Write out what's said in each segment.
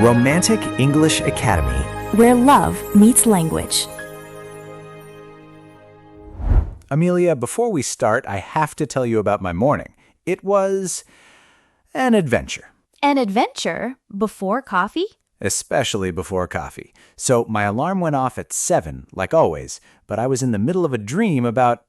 Romantic English Academy, where love meets language. Amelia, before we start, I have to tell you about my morning. It was an adventure. An adventure before coffee? Especially before coffee. So my alarm went off at 7, like always, but I was in the middle of a dream about,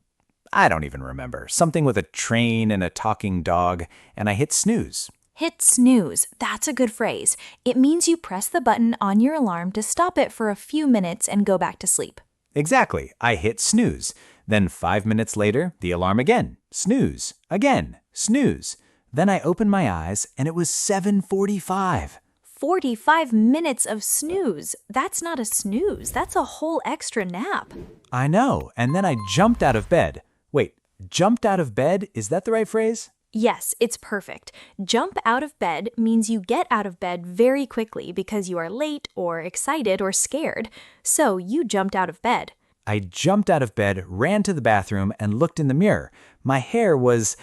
I don't even remember, something with a train and a talking dog, and I hit snooze. Hit snooze. That's a good phrase. It means you press the button on your alarm to stop it for a few minutes and go back to sleep. Exactly. I hit snooze. Then 5 minutes later, the alarm again. Snooze. Again. Snooze. Then I opened my eyes, and it was 7:45. 45 minutes of snooze. That's not a snooze. That's a whole extra nap. I know. And then I jumped out of bed. Wait, jumped out of bed? Is that the right phrase? Yes, it's perfect. Jump out of bed means you get out of bed very quickly because you are late or excited or scared. So you jumped out of bed. I jumped out of bed, ran to the bathroom, and looked in the mirror. My hair was,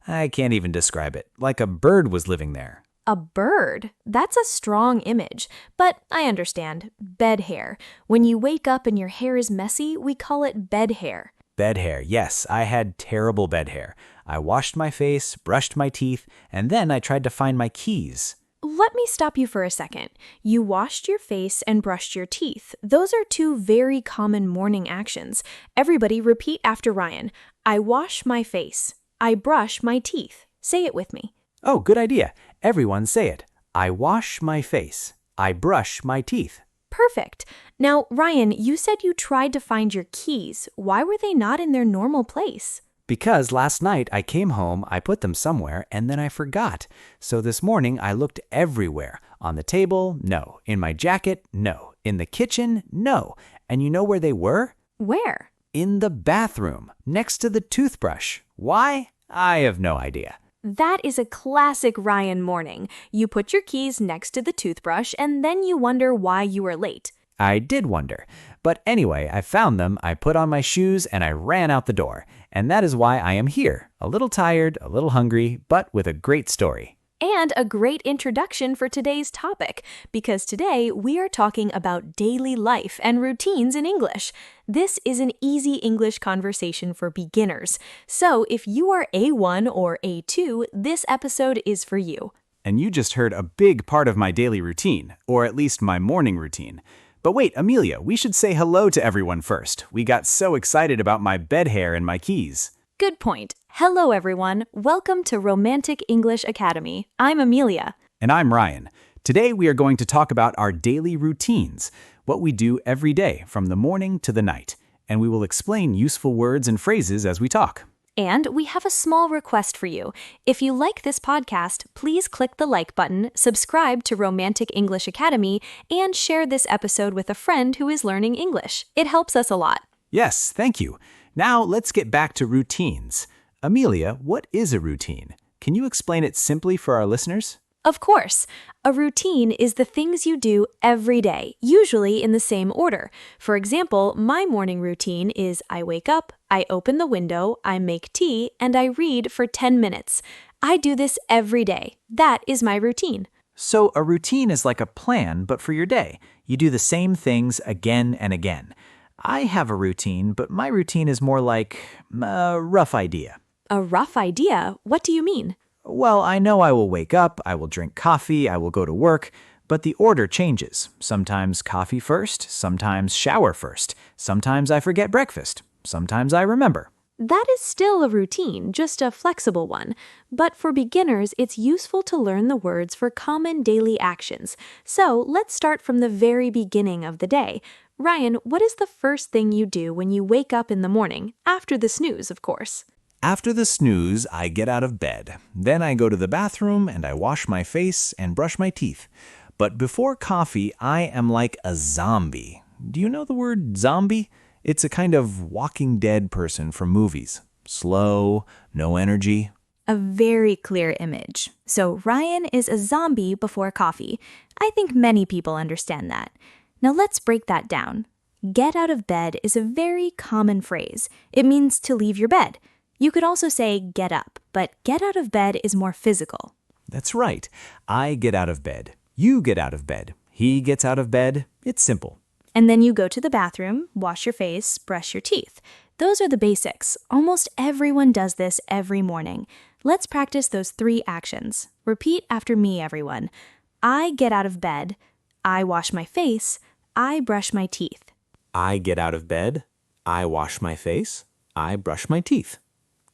I can't even describe it, like a bird was living there. A bird? That's a strong image, but I understand. Bed hair. When you wake up and your hair is messy, we call it bed hair. Bed hair, yes, I had terrible bed hair. I washed my face, brushed my teeth, and then I tried to find my keys. Let me stop you for a second. You washed your face and brushed your teeth. Those are two very common morning actions. Everybody repeat after Ryan. I wash my face. I brush my teeth. Say it with me. Oh, good idea. Everyone say it. I wash my face. I brush my teeth. Perfect. Now, Ryan, you said you tried to find your keys. Why were they not in their normal place? Because last night I came home, I put them somewhere, and then I forgot. So this morning I looked everywhere. On the table, no. In my jacket, no. In the kitchen, no. And you know where they were? Where? In the bathroom, next to the toothbrush. Why? I have no idea. That is a classic Ryan morning. You put your keys next to the toothbrush and then you wonder why you were late. I did wonder. But anyway, I found them, I put on my shoes, and I ran out the door. And that is why I am here. A little tired, a little hungry, but with a great story. And a great introduction for today's topic, because today we are talking about daily life and routines in English. This is an easy English conversation for beginners. So if you are A1 or A2, this episode is for you. And you just heard a big part of my daily routine, or at least my morning routine. But wait, Amelia, we should say hello to everyone first. We got so excited about my bed hair and my keys. Good point. Hello, everyone. Welcome to Romantic English Academy. I'm Amelia. And I'm Ryan. Today we are going to talk about our daily routines, what we do every day from the morning to the night. And we will explain useful words and phrases as we talk. And we have a small request for you. If you like this podcast, please click the like button, subscribe to Romantic English Academy, and share this episode with a friend who is learning English. It helps us a lot. Yes, thank you. Now let's get back to routines. Amelia, what is a routine? Can you explain it simply for our listeners? Of course. A routine is the things you do every day, usually in the same order. For example, my morning routine is I wake up, I open the window, I make tea, and I read for 10 minutes. I do this every day. That is my routine. So a routine is like a plan, but for your day. You do the same things again and again. I have a routine, but my routine is more like a rough idea. A rough idea? What do you mean? Well, I know I will wake up, I will drink coffee, I will go to work, but the order changes. Sometimes coffee first, sometimes shower first. Sometimes I forget breakfast. Sometimes I remember. That is still a routine, just a flexible one. But for beginners, it's useful to learn the words for common daily actions. So let's start from the very beginning of the day. Ryan, what is the first thing you do when you wake up in the morning? After the snooze, of course. After the snooze, I get out of bed. Then I go to the bathroom and I wash my face and brush my teeth. But before coffee, I am like a zombie. Do you know the word zombie? It's a kind of Walking Dead person from movies. Slow, no energy. A very clear image. So Ryan is a zombie before coffee. I think many people understand that. Now let's break that down. Get out of bed is a very common phrase. It means to leave your bed. You could also say get up, but get out of bed is more physical. That's right. I get out of bed. You get out of bed. He gets out of bed. It's simple. And then you go to the bathroom, wash your face, brush your teeth. Those are the basics. Almost everyone does this every morning. Let's practice those 3 actions. Repeat after me, everyone. I get out of bed. I wash my face. I brush my teeth. I get out of bed. I wash my face. I brush my teeth.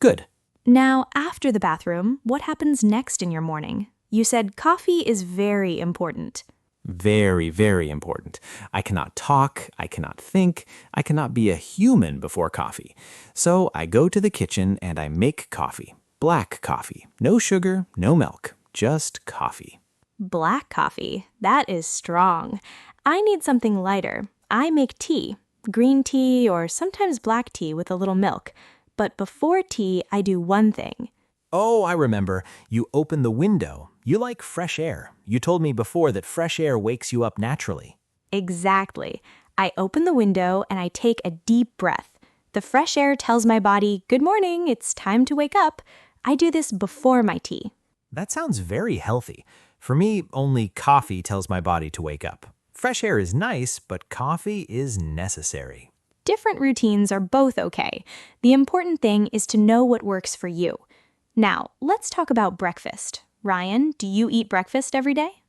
Good. Now, after the bathroom, what happens next in your morning? You said coffee is very important. Very, very important. I cannot talk, I cannot think, I cannot be a human before coffee. So I go to the kitchen and I make coffee. Black coffee. No sugar, no milk. Just coffee. Black coffee. That is strong. I need something lighter. I make tea. Green tea or sometimes black tea with a little milk. But before tea, I do one thing. Oh, I remember. You open the window. You like fresh air. You told me before that fresh air wakes you up naturally. Exactly. I open the window and I take a deep breath. The fresh air tells my body, good morning, it's time to wake up. I do this before my tea. That sounds very healthy. For me, only coffee tells my body to wake up. Fresh air is nice, but coffee is necessary. Different routines are both okay. The important thing is to know what works for you. Now, let's talk about breakfast. Ryan, do you eat breakfast every day?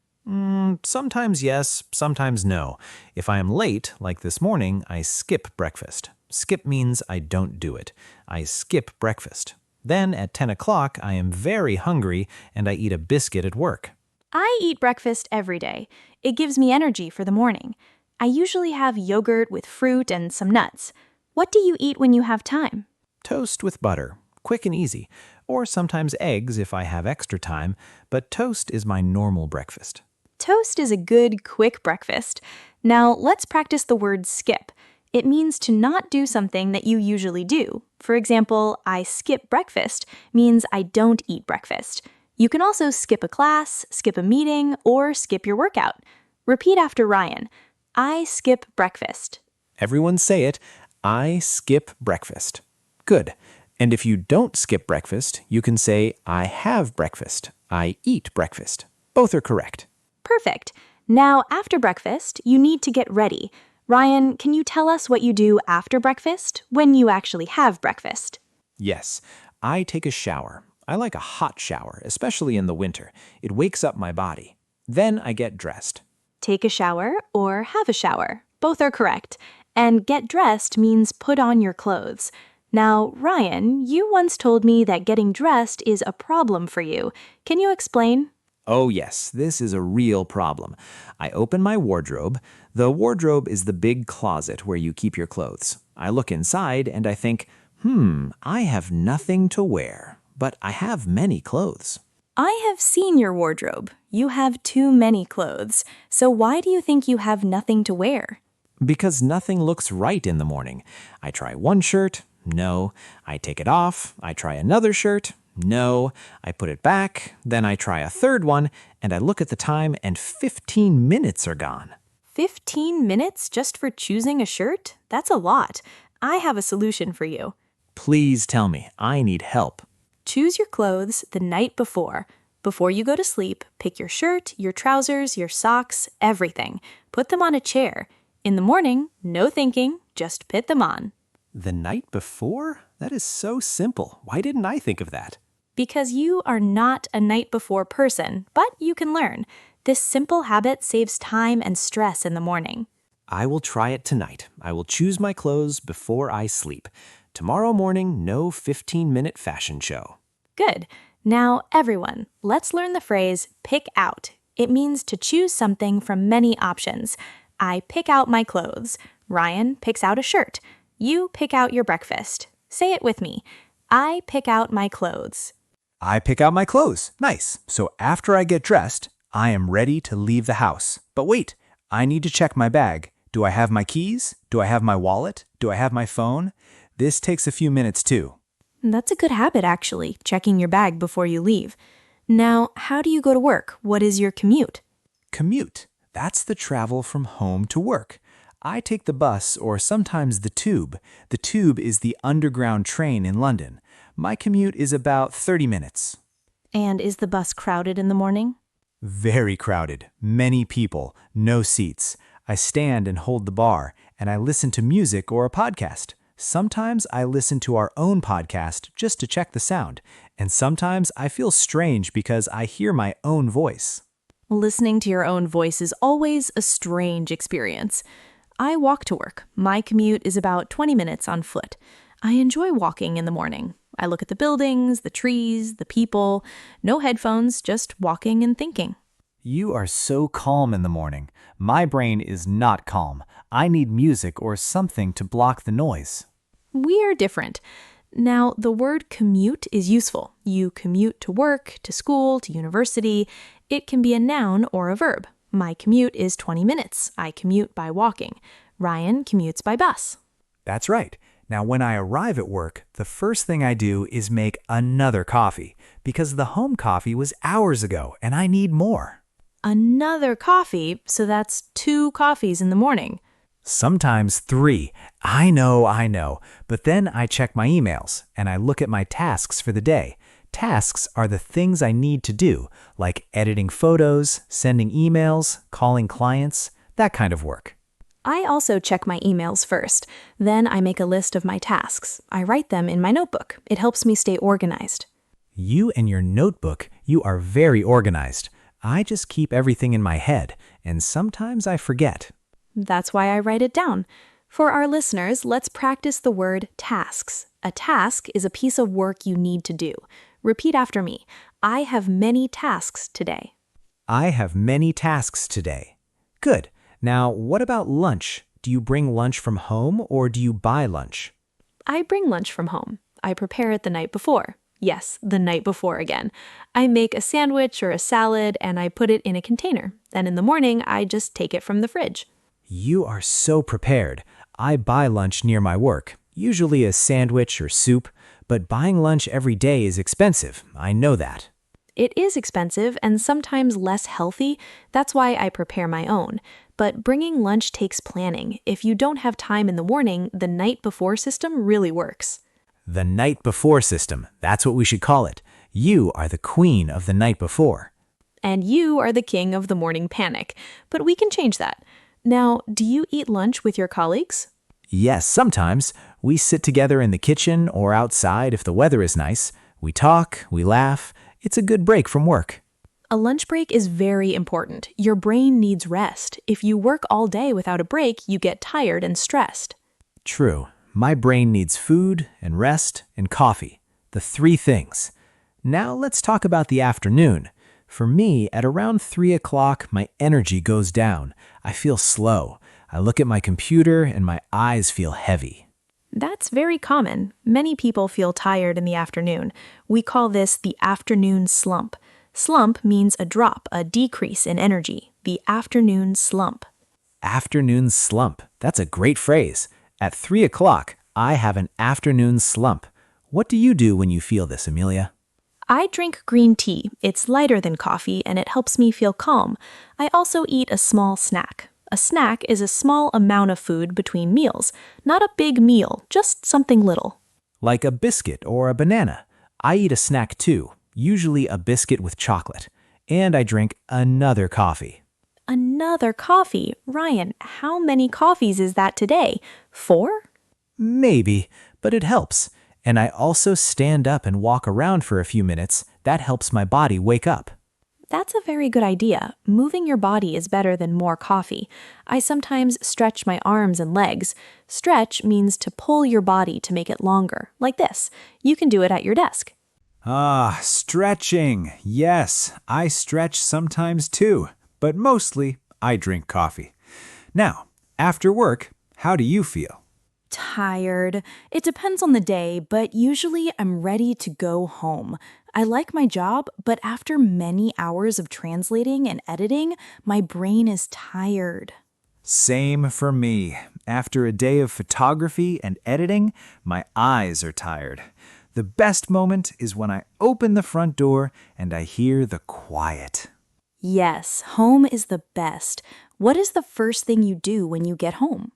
Sometimes yes, sometimes no. If I am late, like this morning, I skip breakfast. Skip means I don't do it. I skip breakfast. Then at 10 o'clock, I am very hungry and I eat a biscuit at work. I eat breakfast every day. It gives me energy for the morning. I usually have yogurt with fruit and some nuts. What do you eat when you have time? Toast with butter, quick and easy, or sometimes eggs if I have extra time, but toast is my normal breakfast. Toast is a good, quick breakfast. Now, let's practice the word skip. It means to not do something that you usually do. For example, I skip breakfast means I don't eat breakfast. You can also skip a class, skip a meeting, or skip your workout. Repeat after Ryan. I skip breakfast. Everyone say it. I skip breakfast. Good. And if you don't skip breakfast, you can say, I have breakfast. I eat breakfast. Both are correct. Perfect. Now, after breakfast, you need to get ready. Ryan, can you tell us what you do after breakfast, when you actually have breakfast? Yes, I take a shower. I like a hot shower, especially in the winter. It wakes up my body. Then I get dressed. Take a shower or have a shower. Both are correct. And get dressed means put on your clothes. Now, Ryan, you once told me that getting dressed is a problem for you. Can you explain? Oh yes, this is a real problem. I open my wardrobe. The wardrobe is the big closet where you keep your clothes. I look inside and I think, I have nothing to wear, but I have many clothes. I have seen your wardrobe. You have too many clothes. So why do you think you have nothing to wear? Because nothing looks right in the morning. I try one shirt, no. I take it off, I try another shirt, no. I put it back, then I try a third one, and I look at the time and 15 minutes are gone. 15 minutes just for choosing a shirt? That's a lot. I have a solution for you. Please tell me, I need help. Choose your clothes the night before. Before you go to sleep, pick your shirt, your trousers, your socks, everything. Put them on a chair. In the morning, no thinking, just put them on. The night before? That is so simple. Why didn't I think of that? Because you are not a night before person, but you can learn. This simple habit saves time and stress in the morning. I will try it tonight. I will choose my clothes before I sleep. Tomorrow morning, no 15-minute fashion show. Good. Now, everyone, let's learn the phrase pick out. It means to choose something from many options. I pick out my clothes. Ryan picks out a shirt. You pick out your breakfast. Say it with me. I pick out my clothes. I pick out my clothes. Nice. So after I get dressed, I am ready to leave the house. But wait, I need to check my bag. Do I have my keys? Do I have my wallet? Do I have my phone? This takes a few minutes too. That's a good habit, actually, checking your bag before you leave. Now, how do you go to work? What is your commute? Commute. That's the travel from home to work. I take the bus or sometimes the tube. The tube is the underground train in London. My commute is about 30 minutes. And is the bus crowded in the morning? Very crowded, many people, no seats. I stand and hold the bar, and I listen to music or a podcast. Sometimes I listen to our own podcast just to check the sound, and sometimes I feel strange because I hear my own voice. Listening to your own voice is always a strange experience. I walk to work. My commute is about 20 minutes on foot. I enjoy walking in the morning. I look at the buildings, the trees, the people. No headphones, just walking and thinking. You are so calm in the morning. My brain is not calm. I need music or something to block the noise. We are different. Now, the word commute is useful. You commute to work, to school, to university. It can be a noun or a verb. My commute is 20 minutes. I commute by walking. Ryan commutes by bus. That's right. Now, when I arrive at work, the first thing I do is make another coffee because the home coffee was hours ago and I need more. Another coffee, so that's 2 coffees in the morning. Sometimes 3. I know. But then I check my emails and I look at my tasks for the day. Tasks are the things I need to do, like editing photos, sending emails, calling clients, that kind of work. I also check my emails first. Then I make a list of my tasks. I write them in my notebook. It helps me stay organized. You and your notebook, you are very organized. I just keep everything in my head, and sometimes I forget. That's why I write it down. For our listeners, let's practice the word tasks. A task is a piece of work you need to do. Repeat after me. I have many tasks today. I have many tasks today. Good. Now, what about lunch? Do you bring lunch from home or do you buy lunch? I bring lunch from home. I prepare it the night before. Yes, the night before again. I make a sandwich or a salad and I put it in a container. And in the morning, I just take it from the fridge. You are so prepared. I buy lunch near my work, usually a sandwich or soup, but buying lunch every day is expensive. I know that. It is expensive and sometimes less healthy. That's why I prepare my own. But bringing lunch takes planning. If you don't have time in the morning, the night before system really works. The night before system, that's what we should call it. You are the queen of the night before. And you are the king of the morning panic. But we can change that. Now, do you eat lunch with your colleagues? Yes, sometimes. We sit together in the kitchen or outside if the weather is nice. We talk, we laugh. It's a good break from work. A lunch break is very important. Your brain needs rest. If you work all day without a break, you get tired and stressed. True. My brain needs food and rest and coffee. The 3 things. Now let's talk about the afternoon. For me, at around 3 o'clock, my energy goes down. I feel slow. I look at my computer and my eyes feel heavy. That's very common. Many people feel tired in the afternoon. We call this the afternoon slump. Slump means a drop, a decrease in energy. The afternoon slump. Afternoon slump. That's a great phrase. At 3 o'clock, I have an afternoon slump. What do you do when you feel this, Amelia? I drink green tea. It's lighter than coffee and it helps me feel calm. I also eat a small snack. A snack is a small amount of food between meals. Not a big meal, just something little. Like a biscuit or a banana. I eat a snack too, usually a biscuit with chocolate. And I drink another coffee. Another coffee? Ryan, how many coffees is that today? 4? Maybe, but it helps. And I also stand up and walk around for a few minutes. That helps my body wake up. That's a very good idea. Moving your body is better than more coffee. I sometimes stretch my arms and legs. Stretch means to pull your body to make it longer, like this. You can do it at your desk. Ah, stretching. Yes, I stretch sometimes too, but mostly I drink coffee. Now, after work, how do you feel? Tired. It depends on the day, but usually I'm ready to go home. I like my job, but after many hours of translating and editing, my brain is tired. Same for me. After a day of photography and editing, my eyes are tired. The best moment is when I open the front door and I hear the quiet. Yes, home is the best. What is the first thing you do when you get home?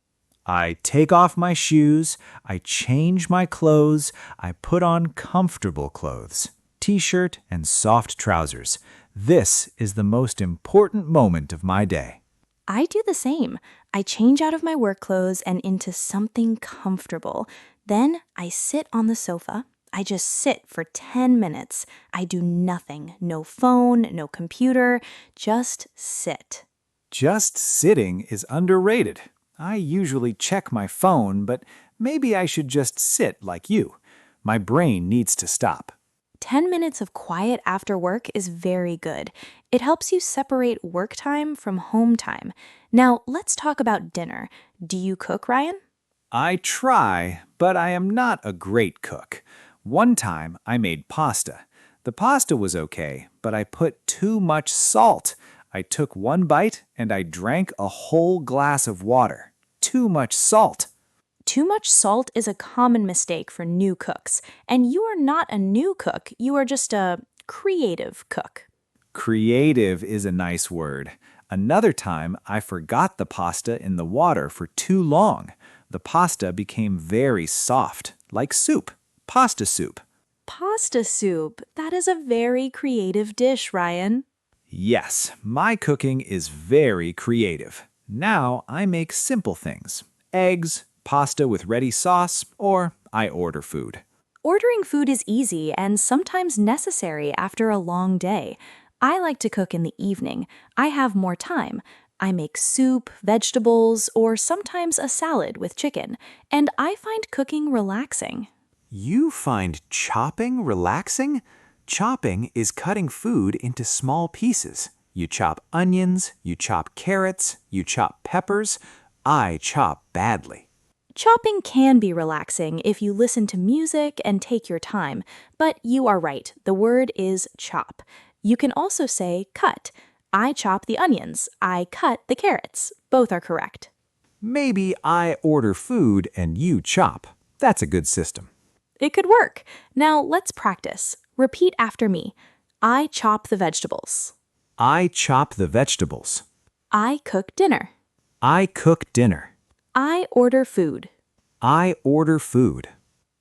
I take off my shoes, I change my clothes, I put on comfortable clothes, t-shirt and soft trousers. This is the most important moment of my day. I do the same. I change out of my work clothes and into something comfortable. Then I sit on the sofa. I just sit for 10 minutes. I do nothing. No phone, no computer, just sit. Just sitting is underrated. I usually check my phone, but maybe I should just sit like you. My brain needs to stop. 10 minutes of quiet after work is very good. It helps you separate work time from home time. Now, let's talk about dinner. Do you cook, Ryan? I try, but I am not a great cook. One time I made pasta. The pasta was okay, but I put too much salt. I took one bite and I drank a whole glass of water. Too much salt. Too much salt is a common mistake for new cooks. And you are not a new cook, you are just a creative cook. Creative is a nice word. Another time I forgot the pasta in the water for too long. The pasta became very soft, like soup. Pasta soup. Pasta soup. That is a very creative dish, Ryan. Yes, my cooking is very creative. Now I make simple things. Eggs, pasta with ready sauce, or I order food. Ordering food is easy and sometimes necessary after a long day. I like to cook in the evening. I have more time. I make soup, vegetables, or sometimes a salad with chicken, and I find cooking relaxing. You find chopping relaxing? Chopping is cutting food into small pieces. You chop onions, you chop carrots, you chop peppers. I chop badly. Chopping can be relaxing if you listen to music and take your time, but you are right, the word is chop. You can also say cut. I chop the onions. I cut the carrots. Both are correct. Maybe I order food and you chop. That's a good system. It could work. Now let's practice. Repeat after me. I chop the vegetables. I chop the vegetables. I cook dinner. I cook dinner. I order food. I order food.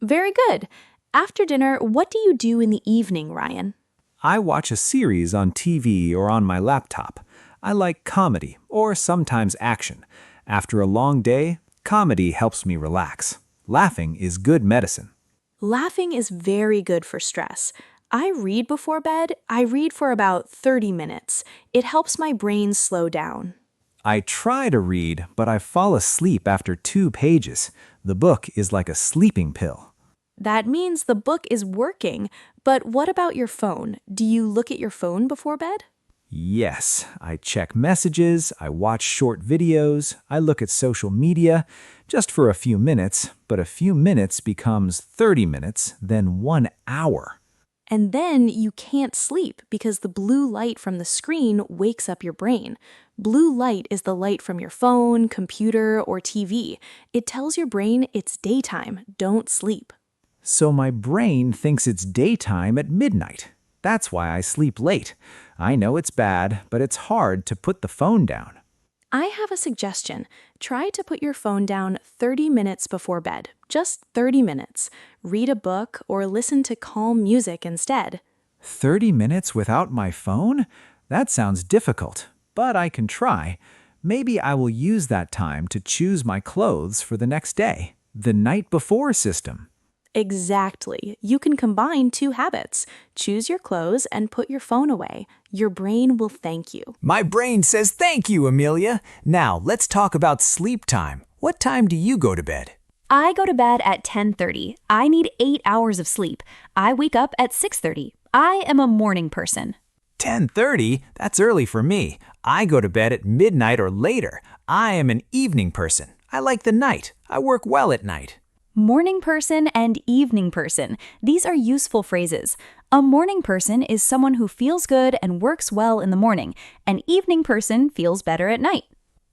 Very good. After dinner, what do you do in the evening, Ryan? I watch a series on TV or on my laptop. I like comedy or sometimes action. After a long day, comedy helps me relax. Laughing is good medicine. Laughing is very good for stress. I read before bed. I read for about 30 minutes. It helps my brain slow down. I try to read, but I fall asleep after 2 pages. The book is like a sleeping pill. That means the book is working. But what about your phone? Do you look at your phone before bed? Yes, I check messages, I watch short videos, I look at social media, just for a few minutes, but a few minutes becomes 30 minutes, then 1 hour. And then you can't sleep because the blue light from the screen wakes up your brain. Blue light is the light from your phone, computer, or TV. It tells your brain it's daytime, don't sleep. So my brain thinks it's daytime at midnight. That's why I sleep late. I know it's bad, but it's hard to put the phone down. I have a suggestion. Try to put your phone down 30 minutes before bed. Just 30 minutes. Read a book or listen to calm music instead. 30 minutes without my phone? That sounds difficult, but I can try. Maybe I will use that time to choose my clothes for the next day. The night before system. Exactly. You can combine 2 habits. Choose your clothes and put your phone away. Your brain will thank you. My brain says thank you, Amelia. Now, let's talk about sleep time. What time do you go to bed? I go to bed at 10:30. I need 8 hours of sleep. I wake up at 6:30. I am a morning person. 10:30? That's early for me. I go to bed at midnight or later. I am an evening person. I like the night. I work well at night. Morning person and evening person. These are useful phrases. A morning person is someone who feels good and works well in the morning. An evening person feels better at night.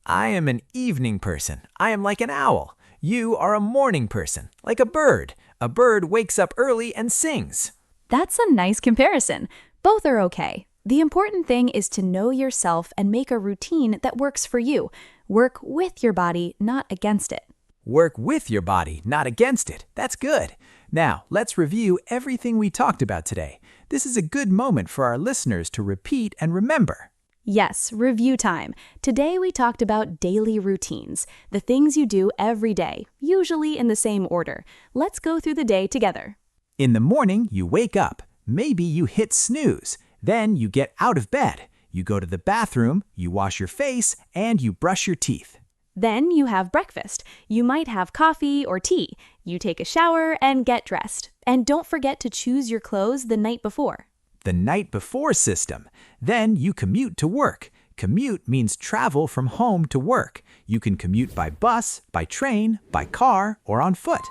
I am an evening person. I am like an owl. You are a morning person, like a bird. A bird wakes up early and sings. That's a nice comparison. Both are okay. The important thing is to know yourself and make a routine that works for you. Work with your body, not against it. Work with your body, not against it. That's good. Now, let's review everything we talked about today. This is a good moment for our listeners to repeat and remember. Yes, review time. Today we talked about daily routines, the things you do every day, usually in the same order. Let's go through the day together. In the morning, you wake up. Maybe you hit snooze. Then you get out of bed. You go to the bathroom, you wash your face, and you brush your teeth. Then you have breakfast. You might have coffee or tea. You take a shower and get dressed. And don't forget to choose your clothes the night before. The night before system. Then you commute to work. Commute means travel from home to work. You can commute by bus, by train, by car, or on foot.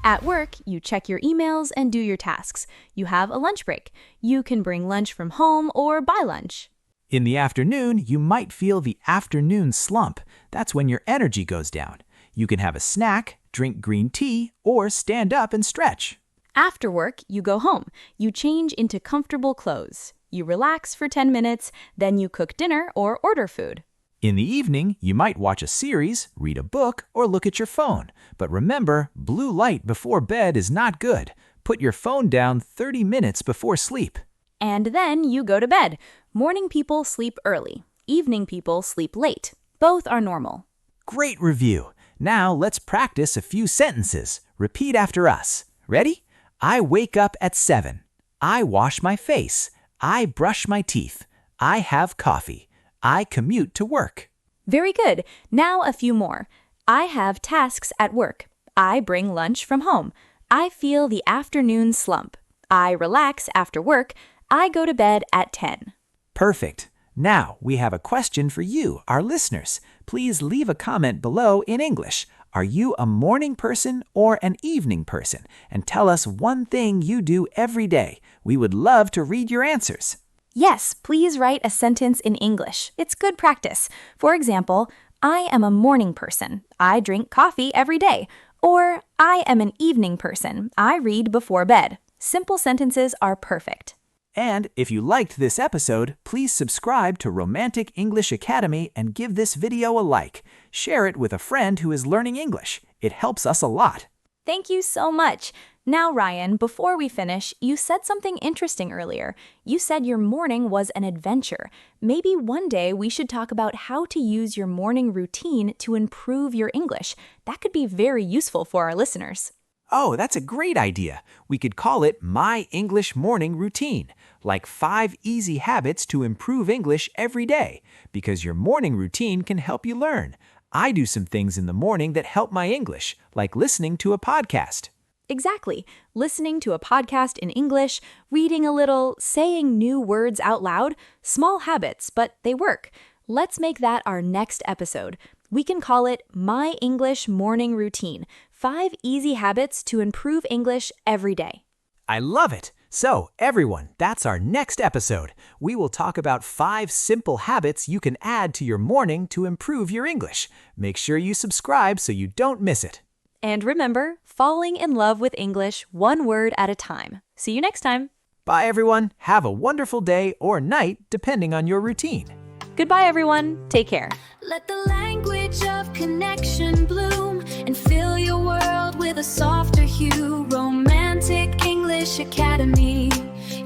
At work, you check your emails and do your tasks. You have a lunch break. You can bring lunch from home or buy lunch. In the afternoon, you might feel the afternoon slump. That's when your energy goes down. You can have a snack, drink green tea, or stand up and stretch. After work, you go home. You change into comfortable clothes. You relax for 10 minutes, then you cook dinner or order food. In the evening, you might watch a series, read a book, or look at your phone. But remember, blue light before bed is not good. Put your phone down 30 minutes before sleep. And then you go to bed. Morning people sleep early. Evening people sleep late. Both are normal. Great review. Now let's practice a few sentences. Repeat after us. Ready? I wake up at 7. I wash my face. I brush my teeth. I have coffee. I commute to work. Very good. Now a few more. I have tasks at work. I bring lunch from home. I feel the afternoon slump. I relax after work. I go to bed at 10. Perfect. Now we have a question for you, our listeners. Please leave a comment below in English. Are you a morning person or an evening person? And tell us one thing you do every day. We would love to read your answers. Yes, please write a sentence in English. It's good practice. For example, I am a morning person. I drink coffee every day. Or, I am an evening person. I read before bed. Simple sentences are perfect. And if you liked this episode, please subscribe to Romantic English Academy and give this video a like. Share it with a friend who is learning English. It helps us a lot. Thank you so much. Now, Ryan, before we finish, you said something interesting earlier. You said your morning was an adventure. Maybe one day we should talk about how to use your morning routine to improve your English. That could be very useful for our listeners. Oh, that's a great idea. We could call it My English Morning Routine, like 5 easy habits to improve English every day, because your morning routine can help you learn. I do some things in the morning that help my English, like listening to a podcast. Exactly. Listening to a podcast in English, reading a little, saying new words out loud, small habits, but they work. Let's make that our next episode. We can call it My English Morning Routine, 5 easy habits to improve English every day. I love it. So, everyone, that's our next episode. We will talk about 5 simple habits you can add to your morning to improve your English. Make sure you subscribe so you don't miss it. And remember, falling in love with English one word at a time. See you next time. Bye, everyone. Have a wonderful day or night, depending on your routine. Goodbye, everyone. Take care. Let the language of connection bloom and fill your world with a softer hue. Romantic English Academy.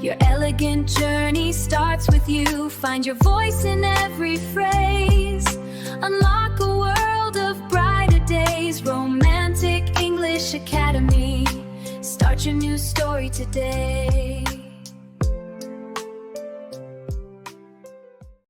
Your elegant journey starts with you. Find your voice in every phrase. Unlock a world of brighter days. Romantic English Academy. Start your new story today.